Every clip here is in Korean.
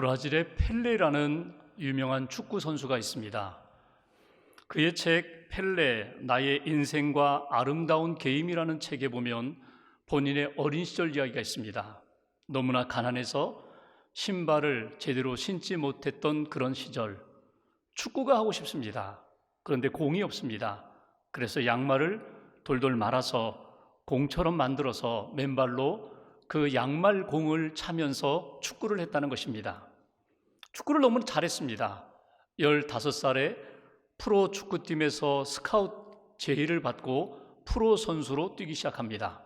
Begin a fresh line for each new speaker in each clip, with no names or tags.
브라질의 펠레라는 유명한 축구 선수가 있습니다. 그의 책 펠레, 나의 인생과 아름다운 게임이라는 책에 보면 본인의 어린 시절 이야기가 있습니다. 너무나 가난해서 신발을 제대로 신지 못했던 그런 시절, 축구가 하고 싶습니다. 그런데 공이 없습니다. 그래서 양말을 돌돌 말아서 공처럼 만들어서 맨발로 그 양말 공을 차면서 축구를 했다는 것입니다. 축구를 너무 잘했습니다. 15살에 프로 축구팀에서 스카우트 제의를 받고 프로 선수로 뛰기 시작합니다.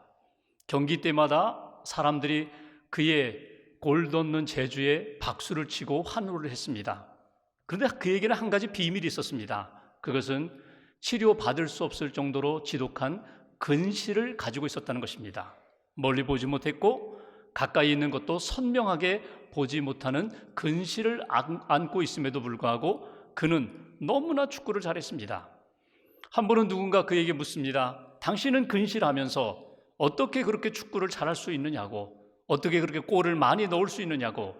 경기 때마다 사람들이 그의 골 넣는 재주에 박수를 치고 환호를 했습니다. 그런데 그에게는 한 가지 비밀이 있었습니다. 그것은 치료받을 수 없을 정도로 지독한 근시를 가지고 있었다는 것입니다. 멀리 보지 못했고 가까이 있는 것도 선명하게 보지 못하는 근시를 안고 있음에도 불구하고 그는 너무나 축구를 잘했습니다. 한 번은 누군가 그에게 묻습니다. 당신은 근시라면서 어떻게 그렇게 축구를 잘할 수 있느냐고, 어떻게 그렇게 골을 많이 넣을 수 있느냐고.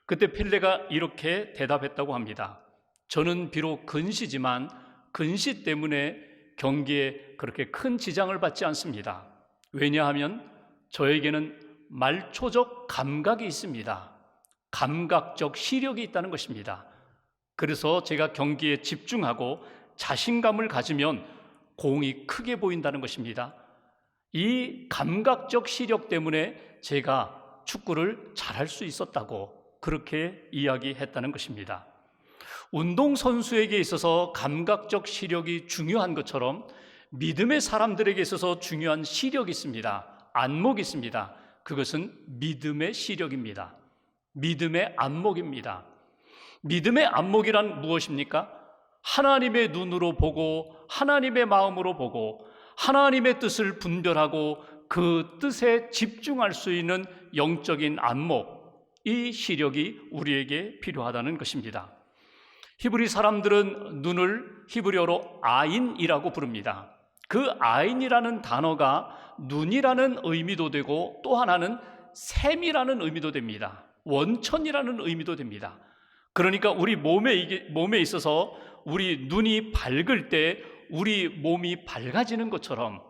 그때 펠레가 이렇게 대답했다고 합니다. 저는 비록 근시지만 근시 때문에 경기에 그렇게 큰 지장을 받지 않습니다. 왜냐하면 저에게는 말초적 감각이 있습니다. 감각적 시력이 있다는 것입니다. 그래서 제가 경기에 집중하고 자신감을 가지면 공이 크게 보인다는 것입니다. 이 감각적 시력 때문에 제가 축구를 잘할 수 있었다고 그렇게 이야기했다는 것입니다. 운동선수에게 있어서 감각적 시력이 중요한 것처럼 믿음의 사람들에게 있어서 중요한 시력이 있습니다. 안목이 있습니다. 그것은 믿음의 시력입니다. 믿음의 안목입니다. 믿음의 안목이란 무엇입니까? 하나님의 눈으로 보고 하나님의 마음으로 보고 하나님의 뜻을 분별하고 그 뜻에 집중할 수 있는 영적인 안목, 이 시력이 우리에게 필요하다는 것입니다. 히브리 사람들은 눈을 히브리어로 아인이라고 부릅니다. 그 아인이라는 단어가 눈이라는 의미도 되고 또 하나는 샘이라는 의미도 됩니다. 원천이라는 의미도 됩니다. 그러니까 우리 몸에 있어서 우리 눈이 밝을 때 우리 몸이 밝아지는 것처럼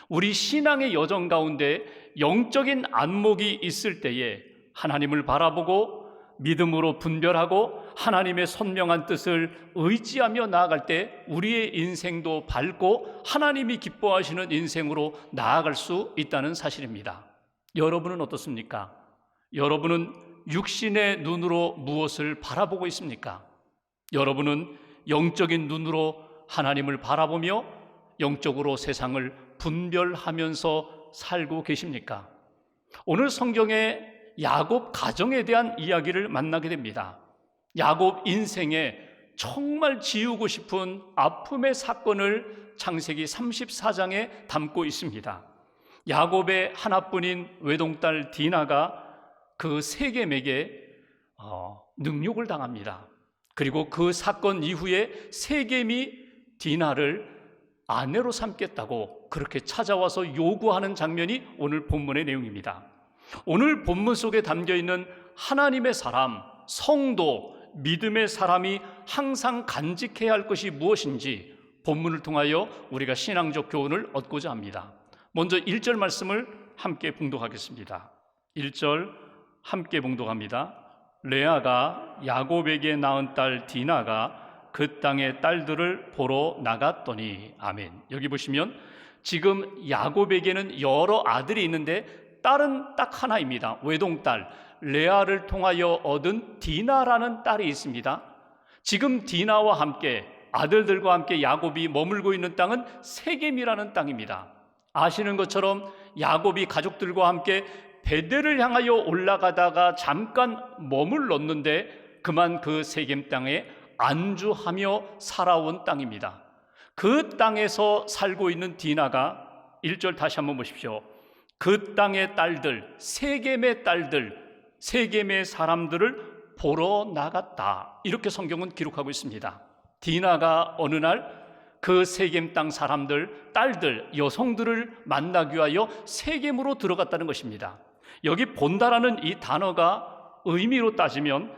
우리 신앙의 여정 가운데 영적인 안목이 있을 때에 하나님을 바라보고 믿음으로 분별하고 하나님의 선명한 뜻을 의지하며 나아갈 때 우리의 인생도 밝고 하나님이 기뻐하시는 인생으로 나아갈 수 있다는 사실입니다. 여러분은 어떻습니까? 여러분은 육신의 눈으로 무엇을 바라보고 있습니까? 여러분은 영적인 눈으로 하나님을 바라보며 영적으로 세상을 분별하면서 살고 계십니까? 오늘 성경에 야곱 가정에 대한 이야기를 만나게 됩니다. 야곱 인생에 정말 지우고 싶은 아픔의 사건을 창세기 34장에 담고 있습니다. 야곱의 하나뿐인 외동딸 디나가 그 세겜에게 능욕을 당합니다. 그리고 그 사건 이후에 세겜이 디나를 아내로 삼겠다고 그렇게 찾아와서 요구하는 장면이 오늘 본문의 내용입니다. 오늘 본문 속에 담겨있는 하나님의 사람, 성도, 믿음의 사람이 항상 간직해야 할 것이 무엇인지 본문을 통하여 우리가 신앙적 교훈을 얻고자 합니다. 먼저 1절 말씀을 함께 봉독하겠습니다. 1절 함께 봉독합니다. 레아가 야곱에게 낳은 딸 디나가 그 땅의 딸들을 보러 나갔더니. 아멘. 여기 보시면 지금 야곱에게는 여러 아들이 있는데 딸은 딱 하나입니다. 외동딸 레아를 통하여 얻은 디나라는 딸이 있습니다. 지금 디나와 함께 아들들과 함께 야곱이 머물고 있는 땅은 세겜이라는 땅입니다. 아시는 것처럼 야곱이 가족들과 함께 베델을 향하여 올라가다가 잠깐 머물렀는데 그만 그 세겜 땅에 안주하며 살아온 땅입니다. 그 땅에서 살고 있는 디나가 1절 다시 한번 보십시오. 그 땅의 딸들, 세겜의 딸들, 세겜의 사람들을 보러 나갔다. 이렇게 성경은 기록하고 있습니다. 디나가 어느 날 그 세겜 땅 사람들, 딸들, 여성들을 만나기 위하여 세겜으로 들어갔다는 것입니다. 여기 본다라는 이 단어가 의미로 따지면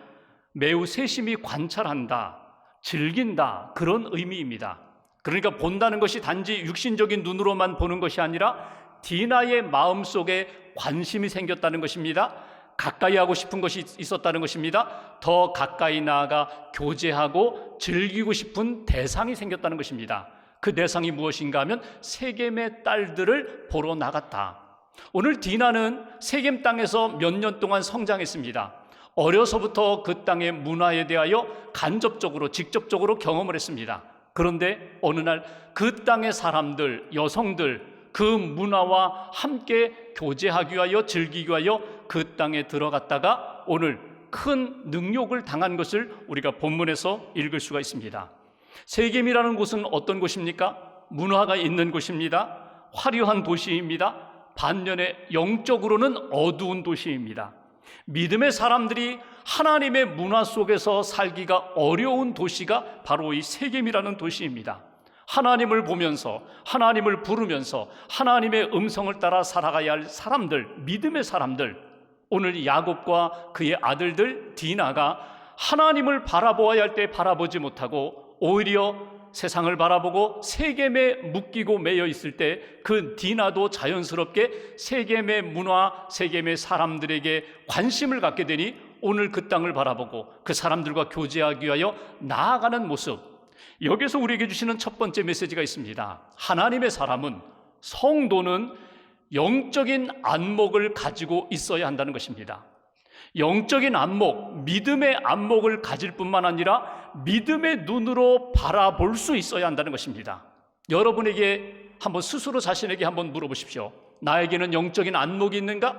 매우 세심히 관찰한다, 즐긴다, 그런 의미입니다. 그러니까 본다는 것이 단지 육신적인 눈으로만 보는 것이 아니라 디나의 마음속에 관심이 생겼다는 것입니다. 가까이 하고 싶은 것이 있었다는 것입니다. 더 가까이 나아가 교제하고 즐기고 싶은 대상이 생겼다는 것입니다. 그 대상이 무엇인가 하면 세겜의 딸들을 보러 나갔다. 오늘 디나는 세겜 땅에서 몇 년 동안 성장했습니다. 어려서부터 그 땅의 문화에 대하여 간접적으로 직접적으로 경험을 했습니다. 그런데 어느 날 그 땅의 사람들, 여성들, 그 문화와 함께 교제하기 위하여 즐기기 위하여 그 땅에 들어갔다가 오늘 큰 능욕을 당한 것을 우리가 본문에서 읽을 수가 있습니다. 세겜이라는 곳은 어떤 곳입니까? 문화가 있는 곳입니다. 화려한 도시입니다. 반면에 영적으로는 어두운 도시입니다. 믿음의 사람들이 하나님의 문화 속에서 살기가 어려운 도시가 바로 이 세겜이라는 도시입니다. 하나님을 보면서, 하나님을 부르면서 하나님의 음성을 따라 살아가야 할 사람들, 믿음의 사람들, 오늘 야곱과 그의 아들들 디나가 하나님을 바라보아야 할 때 바라보지 못하고 오히려 세상을 바라보고 세겜에 묶이고 매여 있을 때 그 디나도 자연스럽게 세겜의 문화, 세겜의 사람들에게 관심을 갖게 되니 오늘 그 땅을 바라보고 그 사람들과 교제하기 위하여 나아가는 모습, 여기서 우리에게 주시는 첫 번째 메시지가 있습니다. 하나님의 사람은, 성도는 영적인 안목을 가지고 있어야 한다는 것입니다. 영적인 안목, 믿음의 안목을 가질 뿐만 아니라 믿음의 눈으로 바라볼 수 있어야 한다는 것입니다. 여러분에게 한번 스스로 자신에게 한번 물어보십시오. 나에게는 영적인 안목이 있는가?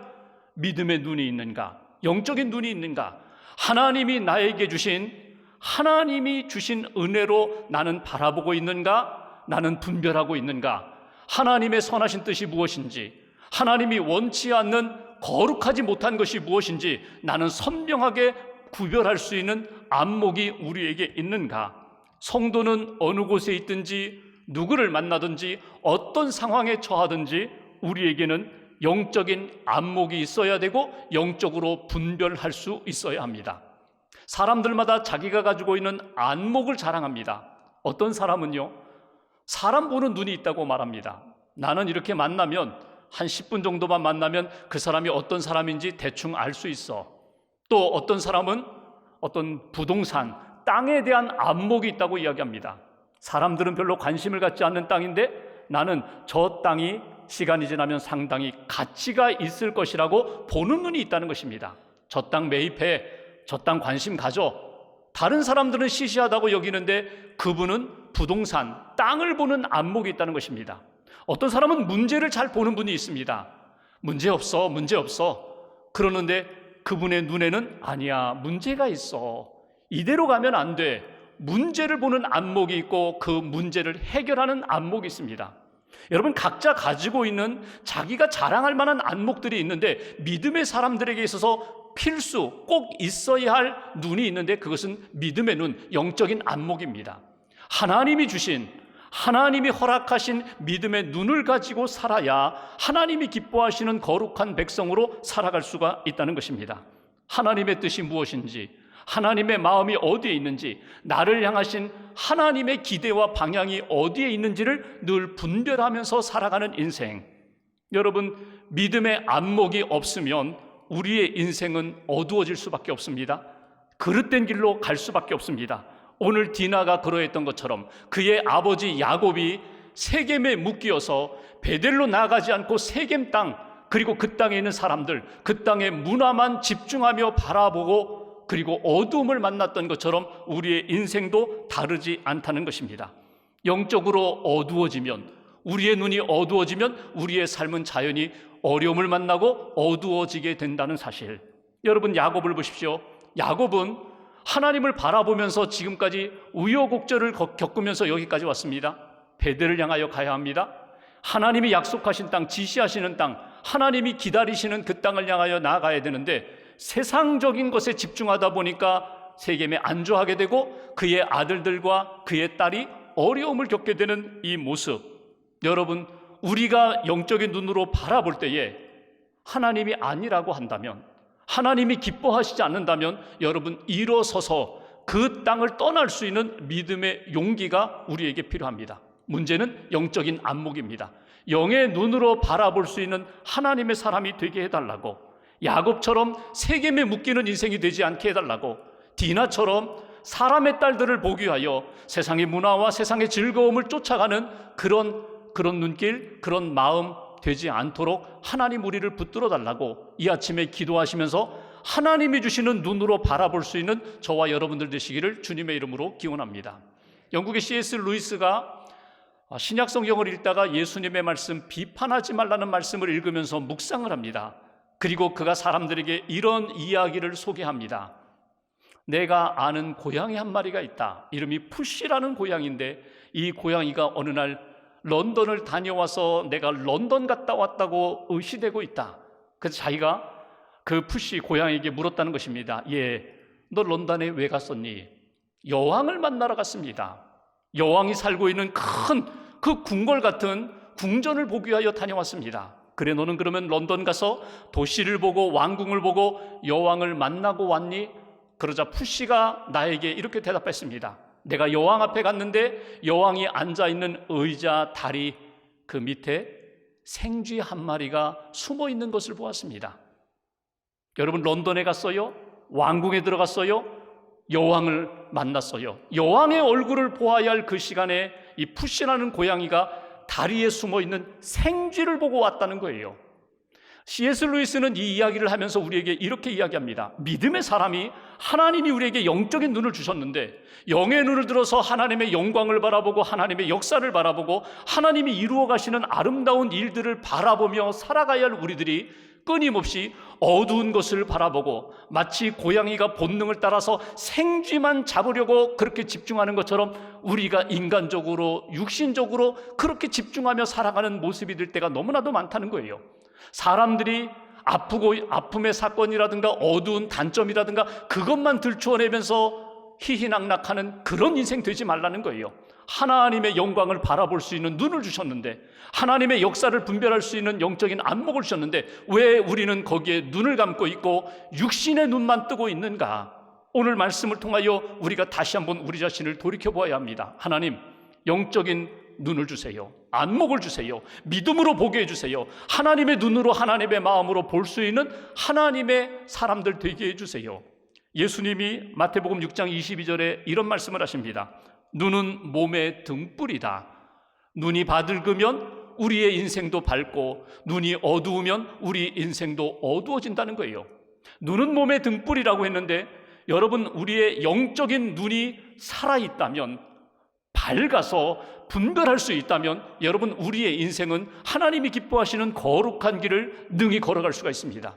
믿음의 눈이 있는가? 영적인 눈이 있는가? 하나님이 나에게 주신, 하나님이 주신 은혜로 나는 바라보고 있는가? 나는 분별하고 있는가? 하나님의 선하신 뜻이 무엇인지, 하나님이 원치 않는 거룩하지 못한 것이 무엇인지 나는 선명하게 구별할 수 있는 안목이 우리에게 있는가? 성도는 어느 곳에 있든지 누구를 만나든지 어떤 상황에 처하든지 우리에게는 영적인 안목이 있어야 되고 영적으로 분별할 수 있어야 합니다. 사람들마다 자기가 가지고 있는 안목을 자랑합니다. 어떤 사람은요, 사람 보는 눈이 있다고 말합니다. 나는 이렇게 만나면 한 10분 정도만 만나면 그 사람이 어떤 사람인지 대충 알 수 있어. 또 어떤 사람은 어떤 부동산, 땅에 대한 안목이 있다고 이야기합니다. 사람들은 별로 관심을 갖지 않는 땅인데 나는 저 땅이 시간이 지나면 상당히 가치가 있을 것이라고 보는 눈이 있다는 것입니다. 저 땅 매입해, 저 땅 관심 가져. 다른 사람들은 시시하다고 여기는데 그분은 부동산, 땅을 보는 안목이 있다는 것입니다. 어떤 사람은 문제를 잘 보는 분이 있습니다. 문제없어, 문제없어. 그러는데 그분의 눈에는 아니야, 문제가 있어. 이대로 가면 안 돼. 문제를 보는 안목이 있고 그 문제를 해결하는 안목이 있습니다. 여러분, 각자 가지고 있는 자기가 자랑할 만한 안목들이 있는데 믿음의 사람들에게 있어서 필수 꼭 있어야 할 눈이 있는데 그것은 믿음의 눈, 영적인 안목입니다. 하나님이 주신, 하나님이 허락하신 믿음의 눈을 가지고 살아야 하나님이 기뻐하시는 거룩한 백성으로 살아갈 수가 있다는 것입니다. 하나님의 뜻이 무엇인지, 하나님의 마음이 어디에 있는지, 나를 향하신 하나님의 기대와 방향이 어디에 있는지를 늘 분별하면서 살아가는 인생. 여러분, 믿음의 안목이 없으면 우리의 인생은 어두워질 수밖에 없습니다. 그릇된 길로 갈 수밖에 없습니다. 오늘 디나가 그러했던 것처럼 그의 아버지 야곱이 세겜에 묶여서 베델로 나가지 않고 세겜 땅, 그리고 그 땅에 있는 사람들, 그 땅의 문화만 집중하며 바라보고 그리고 어두움을 만났던 것처럼 우리의 인생도 다르지 않다는 것입니다. 영적으로 어두워지면, 우리의 눈이 어두워지면 우리의 삶은 자연히 어려움을 만나고 어두워지게 된다는 사실. 여러분, 야곱을 보십시오. 야곱은 하나님을 바라보면서 지금까지 우여곡절을 겪으면서 여기까지 왔습니다. 베델을 향하여 가야 합니다. 하나님이 약속하신 땅, 지시하시는 땅, 하나님이 기다리시는 그 땅을 향하여 나아가야 되는데 세상적인 것에 집중하다 보니까 세겜에 안주하게 되고 그의 아들들과 그의 딸이 어려움을 겪게 되는 이 모습. 여러분, 우리가 영적인 눈으로 바라볼 때에 하나님이 아니라고 한다면, 하나님이 기뻐하시지 않는다면 여러분 일어서서 그 땅을 떠날 수 있는 믿음의 용기가 우리에게 필요합니다. 문제는 영적인 안목입니다. 영의 눈으로 바라볼 수 있는 하나님의 사람이 되게 해달라고, 야곱처럼 세겜에 묶이는 인생이 되지 않게 해달라고, 디나처럼 사람의 딸들을 보기 위하여 세상의 문화와 세상의 즐거움을 쫓아가는 그런 눈길, 그런 마음 되지 않도록 하나님 우리를 붙들어 달라고 이 아침에 기도하시면서 하나님이 주시는 눈으로 바라볼 수 있는 저와 여러분들 되시기를 주님의 이름으로 기원합니다. 영국의 C.S. 루이스가 신약 성경을 읽다가 예수님의 말씀, 비판하지 말라는 말씀을 읽으면서 묵상을 합니다. 그리고 그가 사람들에게 이런 이야기를 소개합니다. 내가 아는 고양이 한 마리가 있다. 이름이 푸시라는 고양이인데 이 고양이가 어느 날 런던을 다녀와서 내가 런던 갔다 왔다고 의시되고 있다. 그래서 자기가 그 푸시 고양이에게 물었다는 것입니다. 너 런던에 왜 갔었니? 여왕을 만나러 갔습니다. 여왕이 살고 있는 큰 그 궁궐 같은 궁전을 보기 위하여 다녀왔습니다. 그래, 너는 그러면 런던 가서 도시를 보고 왕궁을 보고 여왕을 만나고 왔니? 그러자 푸시가 나에게 이렇게 대답했습니다. 내가 여왕 앞에 갔는데 여왕이 앉아있는 의자 다리 그 밑에 생쥐 한 마리가 숨어 있는 것을 보았습니다. 여러분, 런던에 갔어요? 왕궁에 들어갔어요? 여왕을 만났어요. 여왕의 얼굴을 보아야 할 그 시간에 이 푸시라는 고양이가 다리에 숨어 있는 생쥐를 보고 왔다는 거예요. C.S. 루이스는 이 이야기를 하면서 우리에게 이렇게 이야기합니다. 믿음의 사람이 하나님이 우리에게 영적인 눈을 주셨는데 영의 눈을 들어서 하나님의 영광을 바라보고 하나님의 역사를 바라보고 하나님이 이루어 가시는 아름다운 일들을 바라보며 살아가야 할 우리들이 끊임없이 어두운 것을 바라보고 마치 고양이가 본능을 따라서 생쥐만 잡으려고 그렇게 집중하는 것처럼 우리가 인간적으로 육신적으로 그렇게 집중하며 살아가는 모습이 될 때가 너무나도 많다는 거예요. 사람들이 아프고 아픔의 사건이라든가 어두운 단점이라든가 그것만 들추어내면서 희희낙낙하는 그런 인생 되지 말라는 거예요. 하나님의 영광을 바라볼 수 있는 눈을 주셨는데, 하나님의 역사를 분별할 수 있는 영적인 안목을 주셨는데 왜 우리는 거기에 눈을 감고 있고 육신의 눈만 뜨고 있는가? 오늘 말씀을 통하여 우리가 다시 한번 우리 자신을 돌이켜보아야 합니다. 하나님, 영적인 눈을 주세요. 안목을 주세요. 믿음으로 보게 해주세요. 하나님의 눈으로 하나님의 마음으로 볼 수 있는 하나님의 사람들 되게 해주세요. 예수님이 마태복음 6장 22절에 이런 말씀을 하십니다. 눈은 몸의 등불이다. 눈이 바들그면 우리의 인생도 밝고 눈이 어두우면 우리 인생도 어두워진다는 거예요. 눈은 몸의 등불이라고 했는데 여러분, 우리의 영적인 눈이 살아있다면, 밝아서 분별할 수 있다면 여러분, 우리의 인생은 하나님이 기뻐하시는 거룩한 길을 능히 걸어갈 수가 있습니다.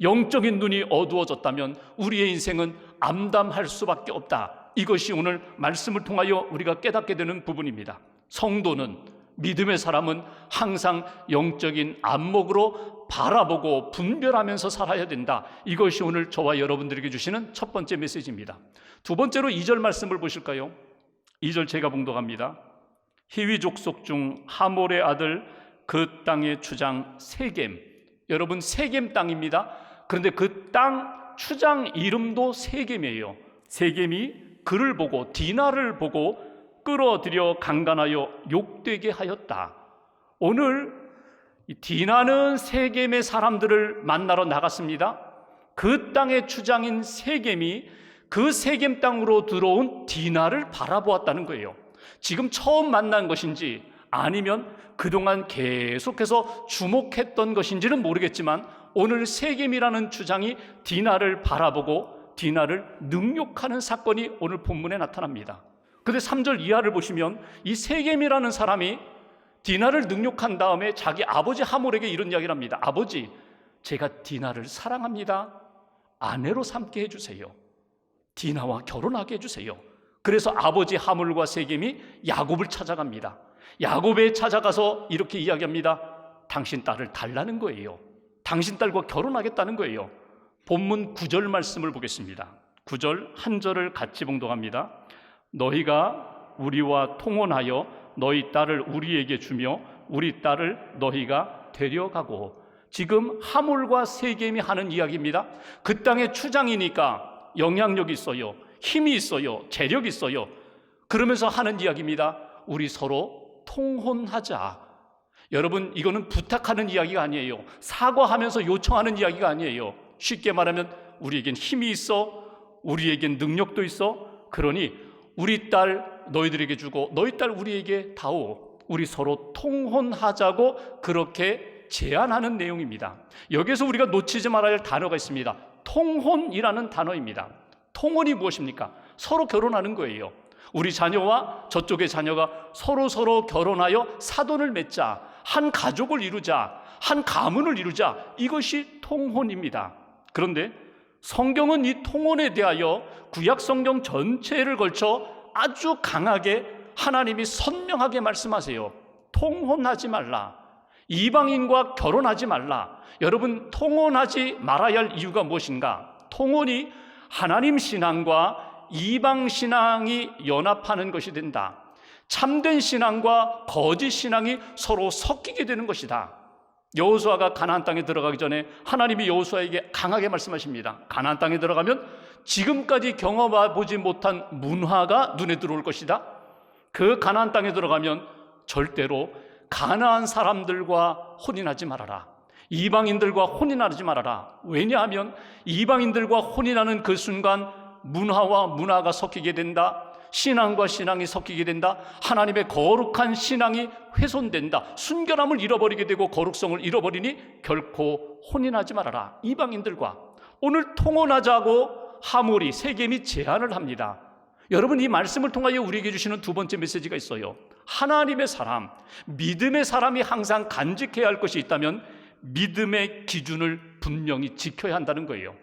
영적인 눈이 어두워졌다면 우리의 인생은 암담할 수밖에 없다. 이것이 오늘 말씀을 통하여 우리가 깨닫게 되는 부분입니다. 성도는, 믿음의 사람은 항상 영적인 안목으로 바라보고 분별하면서 살아야 된다. 이것이 오늘 저와 여러분들에게 주시는 첫 번째 메시지입니다. 두 번째로 2절 말씀을 보실까요? 2절 제가 봉독합니다. 히위 족속 중 하몰의 아들 그 땅의 주장 세겜. 여러분, 세겜 땅입니다. 그런데 그 땅 추장 이름도 세겜이에요. 세겜이 그를 보고, 디나를 보고 끌어들여 강간하여 욕되게 하였다. 오늘 디나는 세겜의 사람들을 만나러 나갔습니다. 그 땅의 추장인 세겜이 그 세겜 땅으로 들어온 디나를 바라보았다는 거예요. 지금 처음 만난 것인지 아니면 그동안 계속해서 주목했던 것인지는 모르겠지만 오늘 세겜이라는 추장이 디나를 바라보고 디나를 능욕하는 사건이 오늘 본문에 나타납니다. 그런데 3절 이하를 보시면 이 세겜이라는 사람이 디나를 능욕한 다음에 자기 아버지 하몰에게 이런 이야기를 합니다. 아버지, 제가 디나를 사랑합니다. 아내로 삼게 해주세요. 디나와 결혼하게 해주세요. 그래서 아버지 하몰과 세겜이 야곱을 찾아갑니다. 야곱에 찾아가서 이렇게 이야기합니다. 당신 딸을 달라는 거예요. 당신 딸과 결혼하겠다는 거예요. 본문 9절 말씀을 보겠습니다. 9절 한 절을 같이 봉독합니다. 너희가 우리와 통혼하여 너희 딸을 우리에게 주며 우리 딸을 너희가 데려가고 지금 하물과 세겜이 하는 이야기입니다. 그 땅의 추장이니까 영향력이 있어요, 힘이 있어요, 재력이 있어요. 그러면서 하는 이야기입니다. 우리 서로 통혼하자. 여러분, 이거는 부탁하는 이야기가 아니에요. 사과하면서 요청하는 이야기가 아니에요. 쉽게 말하면 우리에겐 힘이 있어, 우리에겐 능력도 있어. 그러니 우리 딸 너희들에게 주고 너희 딸 우리에게 다오. 우리 서로 통혼하자고 그렇게 제안하는 내용입니다. 여기서 우리가 놓치지 말아야 할 단어가 있습니다. 통혼이라는 단어입니다. 통혼이 무엇입니까? 서로 결혼하는 거예요. 우리 자녀와 저쪽의 자녀가 서로 결혼하여 사돈을 맺자, 한 가족을 이루자, 한 가문을 이루자, 이것이 통혼입니다. 그런데 성경은 이 통혼에 대하여 구약 성경 전체를 걸쳐 아주 강하게 하나님이 선명하게 말씀하세요. 통혼하지 말라, 이방인과 결혼하지 말라. 여러분, 통혼하지 말아야 할 이유가 무엇인가? 통혼이 하나님 신앙과 이방 신앙이 연합하는 것이 된다. 참된 신앙과 거짓 신앙이 서로 섞이게 되는 것이다. 여호수아가 가나안 땅에 들어가기 전에 하나님이 여호수아에게 강하게 말씀하십니다. 가나안 땅에 들어가면 지금까지 경험해보지 못한 문화가 눈에 들어올 것이다. 그 가나안 땅에 들어가면 절대로 가나안 사람들과 혼인하지 말아라. 이방인들과 혼인하지 말아라. 왜냐하면 이방인들과 혼인하는 그 순간 문화와 문화가 섞이게 된다. 신앙과 신앙이 섞이게 된다. 하나님의 거룩한 신앙이 훼손된다. 순결함을 잃어버리게 되고 거룩성을 잃어버리니 결코 혼인하지 말아라. 이방인들과 오늘 통혼하자고 하물이 세겜이 제안을 합니다. 여러분, 이 말씀을 통하여 우리에게 주시는 두 번째 메시지가 있어요. 하나님의 사람, 믿음의 사람이 항상 간직해야 할 것이 있다면 믿음의 기준을 분명히 지켜야 한다는 거예요.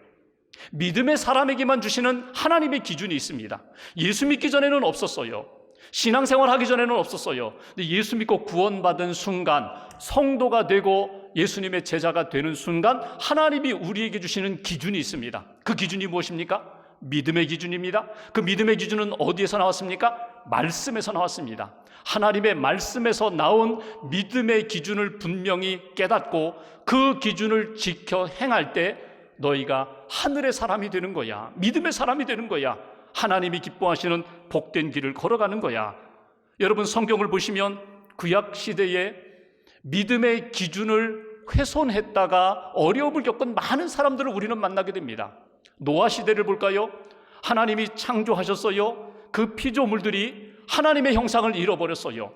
믿음의 사람에게만 주시는 하나님의 기준이 있습니다. 예수 믿기 전에는 없었어요. 신앙생활 하기 전에는 없었어요. 근데 예수 믿고 구원받은 순간, 성도가 되고 예수님의 제자가 되는 순간 하나님이 우리에게 주시는 기준이 있습니다. 그 기준이 무엇입니까? 믿음의 기준입니다. 그 믿음의 기준은 어디에서 나왔습니까? 말씀에서 나왔습니다. 하나님의 말씀에서 나온 믿음의 기준을 분명히 깨닫고 그 기준을 지켜 행할 때 너희가 하늘의 사람이 되는 거야. 믿음의 사람이 되는 거야. 하나님이 기뻐하시는 복된 길을 걸어가는 거야. 여러분, 성경을 보시면 구약 시대에 믿음의 기준을 훼손했다가 어려움을 겪은 많은 사람들을 우리는 만나게 됩니다. 노아 시대를 볼까요? 하나님이 창조하셨어요. 그 피조물들이 하나님의 형상을 잃어버렸어요.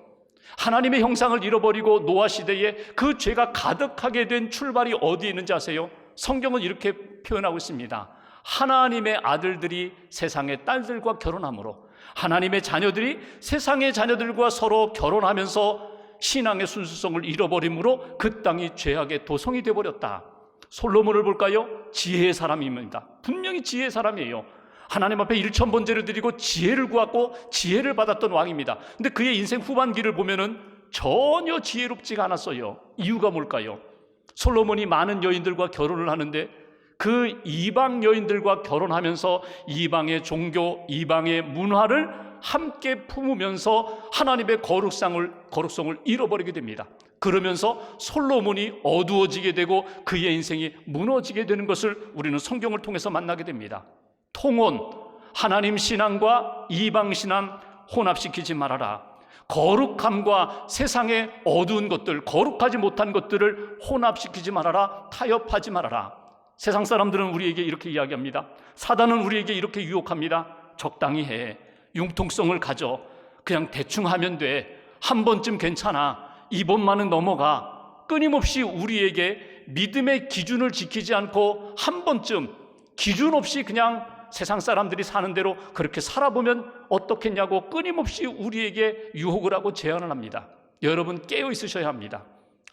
하나님의 형상을 잃어버리고 노아 시대에 그 죄가 가득하게 된 출발이 어디에 있는지 아세요? 성경은 이렇게 표현하고 있습니다. 하나님의 아들들이 세상의 딸들과 결혼함으로, 하나님의 자녀들이 세상의 자녀들과 서로 결혼하면서 신앙의 순수성을 잃어버림으로 그 땅이 죄악의 도성이 되어버렸다. 솔로몬을 볼까요? 지혜의 사람입니다. 분명히 지혜의 사람이에요. 하나님 앞에 1000번제를 드리고 지혜를 구하고 지혜를 받았던 왕입니다. 근데 그의 인생 후반기를 보면은 전혀 지혜롭지가 않았어요. 이유가 뭘까요? 솔로몬이 많은 여인들과 결혼을 하는데 그 이방 여인들과 결혼하면서 이방의 종교, 이방의 문화를 함께 품으면서 하나님의 거룩성을 잃어버리게 됩니다. 그러면서 솔로몬이 어두워지게 되고 그의 인생이 무너지게 되는 것을 우리는 성경을 통해서 만나게 됩니다. 통혼, 하나님 신앙과 이방 신앙 혼합시키지 말아라. 거룩함과 세상의 어두운 것들, 거룩하지 못한 것들을 혼합시키지 말아라. 타협하지 말아라. 세상 사람들은 우리에게 이렇게 이야기합니다. 사단은 우리에게 이렇게 유혹합니다. 적당히 해. 융통성을 가져. 그냥 대충 하면 돼. 한 번쯤 괜찮아. 이번만은 넘어가. 끊임없이 우리에게 믿음의 기준을 지키지 않고 한 번쯤 기준 없이 그냥 세상 사람들이 사는 대로 그렇게 살아보면 어떻겠냐고 끊임없이 우리에게 유혹을 하고 제안을 합니다. 여러분, 깨어 있으셔야 합니다.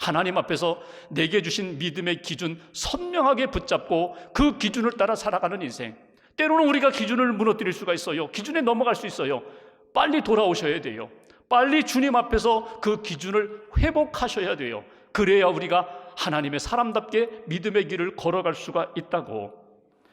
하나님 앞에서 내게 주신 믿음의 기준 선명하게 붙잡고 그 기준을 따라 살아가는 인생. 때로는 우리가 기준을 무너뜨릴 수가 있어요. 기준에 넘어갈 수 있어요. 빨리 돌아오셔야 돼요. 빨리 주님 앞에서 그 기준을 회복하셔야 돼요. 그래야 우리가 하나님의 사람답게 믿음의 길을 걸어갈 수가 있다고.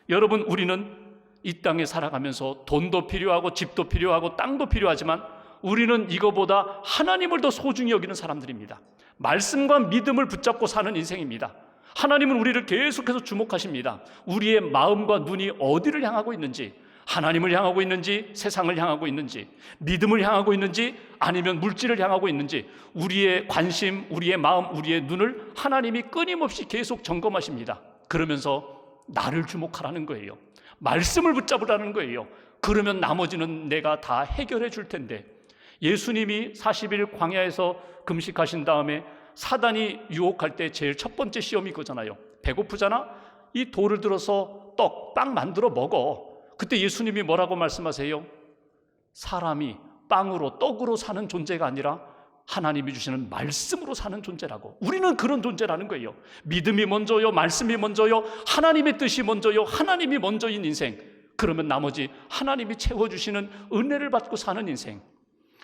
여러분, 우리는 이 땅에 살아가면서 돈도 필요하고 집도 필요하고 땅도 필요하지만 우리는 이거보다 하나님을 더 소중히 여기는 사람들입니다. 말씀과 믿음을 붙잡고 사는 인생입니다. 하나님은 우리를 계속해서 주목하십니다. 우리의 마음과 눈이 어디를 향하고 있는지, 하나님을 향하고 있는지, 세상을 향하고 있는지, 믿음을 향하고 있는지, 아니면 물질을 향하고 있는지, 우리의 관심, 우리의 마음, 우리의 눈을 하나님이 끊임없이 계속 점검하십니다. 그러면서 나를 주목하라는 거예요. 말씀을 붙잡으라는 거예요. 그러면 나머지는 내가 다 해결해 줄 텐데, 예수님이 40일 광야에서 금식하신 다음에 사단이 유혹할 때 제일 첫 번째 시험이 그거잖아요. 배고프잖아? 이 돌을 들어서 빵 만들어 먹어. 그때 예수님이 뭐라고 말씀하세요? 사람이 빵으로, 떡으로 사는 존재가 아니라 하나님이 주시는 말씀으로 사는 존재라고. 우리는 그런 존재라는 거예요. 믿음이 먼저요, 말씀이 먼저요, 하나님의 뜻이 먼저요, 하나님이 먼저인 인생. 그러면 나머지 하나님이 채워주시는 은혜를 받고 사는 인생.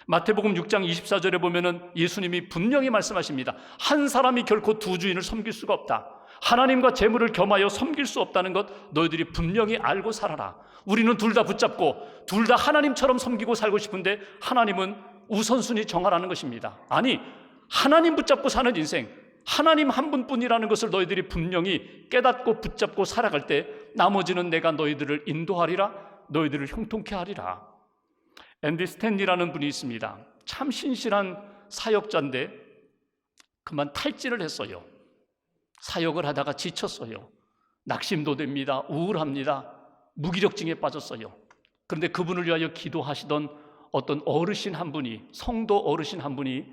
마태복음 6장 24절에 보면은 예수님이 분명히 말씀하십니다. 한 사람이 결코 두 주인을 섬길 수가 없다. 하나님과 재물을 겸하여 섬길 수 없다는 것 너희들이 분명히 알고 살아라. 우리는 둘 다 붙잡고 둘 다 하나님처럼 섬기고 살고 싶은데 하나님은 우선순위 정하라는 것입니다. 아니, 하나님 붙잡고 사는 인생, 하나님 한 분뿐이라는 것을 너희들이 분명히 깨닫고 붙잡고 살아갈 때 나머지는 내가 너희들을 인도하리라, 너희들을 형통케 하리라. 앤디 스탠리라는 분이 있습니다. 참 신실한 사역자인데 그만 탈진을 했어요. 사역을 하다가 지쳤어요. 낙심도 됩니다. 우울합니다. 무기력증에 빠졌어요. 그런데 그분을 위하여 기도하시던 어떤 어르신 한 분이, 성도 어르신 한 분이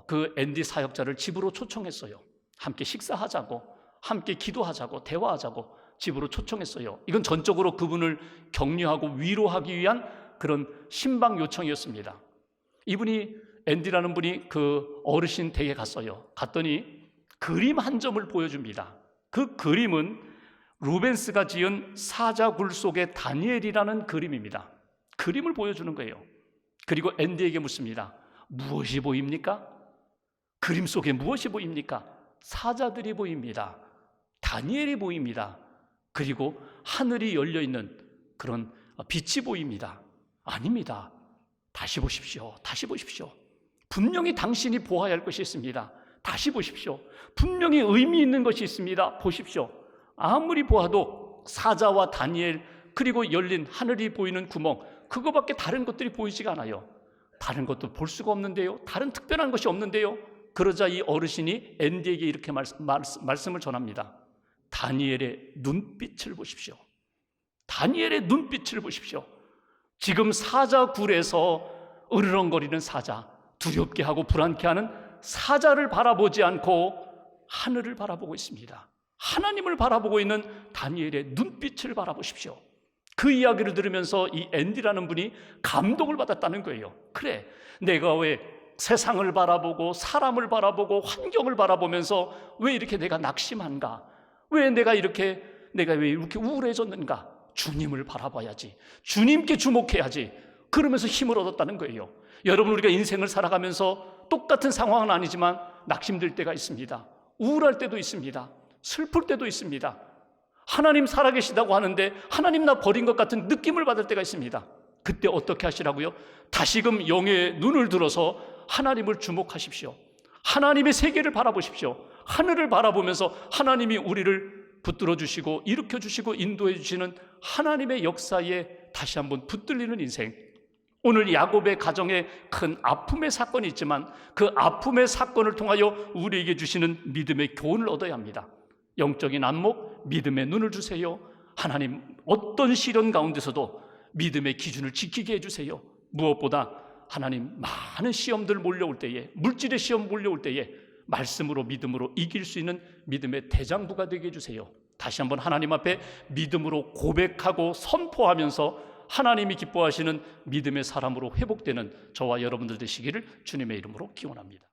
그 앤디 사역자를 집으로 초청했어요. 함께 식사하자고, 함께 기도하자고, 대화하자고 집으로 초청했어요. 이건 전적으로 그분을 격려하고 위로하기 위한 그런 신방 요청이었습니다. 이분이, 앤디라는 분이 그 어르신 댁에 갔어요. 갔더니 그림 한 점을 보여줍니다. 그 그림은 루벤스가 지은 사자굴 속의 다니엘이라는 그림입니다. 그림을 보여주는 거예요. 그리고 앤디에게 묻습니다. 무엇이 보입니까? 그림 속에 무엇이 보입니까? 사자들이 보입니다. 다니엘이 보입니다. 그리고 하늘이 열려있는 그런 빛이 보입니다. 아닙니다. 다시 보십시오. 다시 보십시오. 분명히 당신이 보아야 할 것이 있습니다. 다시 보십시오. 분명히 의미 있는 것이 있습니다. 보십시오. 아무리 보아도 사자와 다니엘, 그리고 열린 하늘이 보이는 구멍, 그거밖에 다른 것들이 보이지가 않아요. 다른 것도 볼 수가 없는데요. 다른 특별한 것이 없는데요. 그러자 이 어르신이 앤디에게 이렇게 말씀을 전합니다. 다니엘의 눈빛을 보십시오. 다니엘의 눈빛을 보십시오. 지금 사자굴에서 으르렁거리는 사자, 두렵게 하고 불안케 하는 사자를 바라보지 않고 하늘을 바라보고 있습니다. 하나님을 바라보고 있는 다니엘의 눈빛을 바라보십시오. 그 이야기를 들으면서 이 앤디라는 분이 감동을 받았다는 거예요. 그래, 내가 왜 세상을 바라보고 사람을 바라보고 환경을 바라보면서 왜 이렇게 내가 낙심한가? 왜 내가 왜 이렇게 우울해졌는가? 주님을 바라봐야지. 주님께 주목해야지. 그러면서 힘을 얻었다는 거예요. 여러분, 우리가 인생을 살아가면서 똑같은 상황은 아니지만 낙심될 때가 있습니다. 우울할 때도 있습니다. 슬플 때도 있습니다. 하나님 살아계시다고 하는데 하나님 나 버린 것 같은 느낌을 받을 때가 있습니다. 그때 어떻게 하시라고요? 다시금 영의 눈을 들어서 하나님을 주목하십시오. 하나님의 세계를 바라보십시오. 하늘을 바라보면서 하나님이 우리를 붙들어 주시고 일으켜 주시고 인도해 주시는 하나님의 역사에 다시 한번 붙들리는 인생. 오늘 야곱의 가정에 큰 아픔의 사건이 있지만 그 아픔의 사건을 통하여 우리에게 주시는 믿음의 교훈을 얻어야 합니다. 영적인 안목, 믿음의 눈을 주세요. 하나님, 어떤 시련 가운데서도 믿음의 기준을 지키게 해주세요. 무엇보다 하나님, 많은 시험들 몰려올 때에, 물질의 시험 몰려올 때에 말씀으로 믿음으로 이길 수 있는 믿음의 대장부가 되게 해주세요. 다시 한번 하나님 앞에 믿음으로 고백하고 선포하면서 하나님이 기뻐하시는 믿음의 사람으로 회복되는 저와 여러분들 되시기를 주님의 이름으로 기원합니다.